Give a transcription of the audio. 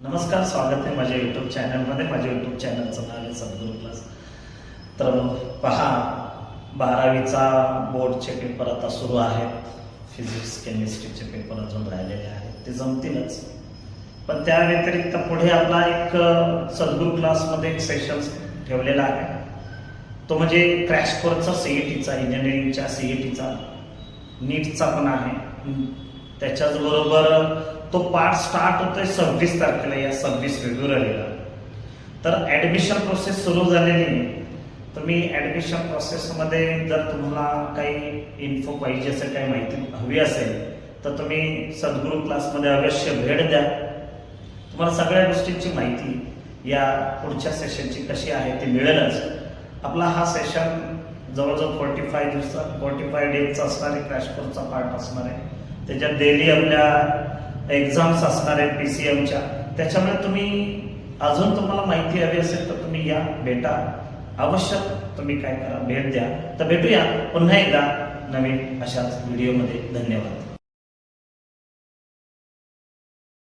नमस्कार, स्वागत आहे माझ्या यूट्यूब चॅनलमध्ये. माझ्या यूट्यूब चॅनलचं नाव आहे सद्गुरू क्लास. तर पहा, 12वीचा बोर्डचे पेपर आता सुरू आहेत. फिजिक्स केमिस्ट्रीचे पेपर अजून राहिलेले आहेत, ते जमतीलच. पण त्या व्यतिरिक्त पुढे आपला एक सद्गुरू क्लासमध्ये एक सेशन ठेवलेला आहे. तो म्हणजे क्रॅश कोर्सचा सीईटीचा, इंजिनिअरिंगच्या सीईटीचा, नीटचा पण आहे. त्याच्याच बरोबर तो पार्ट स्टार्ट होतोय 26 तारखेला, या 26 फेब्रुवारीला. तर ऍडमिशन प्रोसेस सुरू झालेली आहे. तुम्ही ऍडमिशन प्रोसेसमध्ये जर तुम्हाला काही इन्फो पाहिजे असेल, काही माहिती हवी असेल, तर तुम्ही सद्गुरू क्लासमध्ये अवश्य भेट द्या. तुम्हाला सगळ्या गोष्टींची माहिती या पुढच्या सेशनची कशी आहे ती मिळेलच. आपला हा सेशन जवळजवळ 45 डेजचा असणार आहे. क्रॅश कोर्सचा पार्ट असणार आहे. त्याच्यात डेली आपल्या एक्झाम्स असणार आहेत PCMच्या. त्याच्यामुळे अजून तुम्हाला माहिती हवी असेल तर तुम्ही या, भेटा अवश्य. तुम्ही काय करा, भेट द्या. तर भेटूया पुन्हा एकदा नवीन अशाच व्हिडिओमध्ये. धन्यवाद.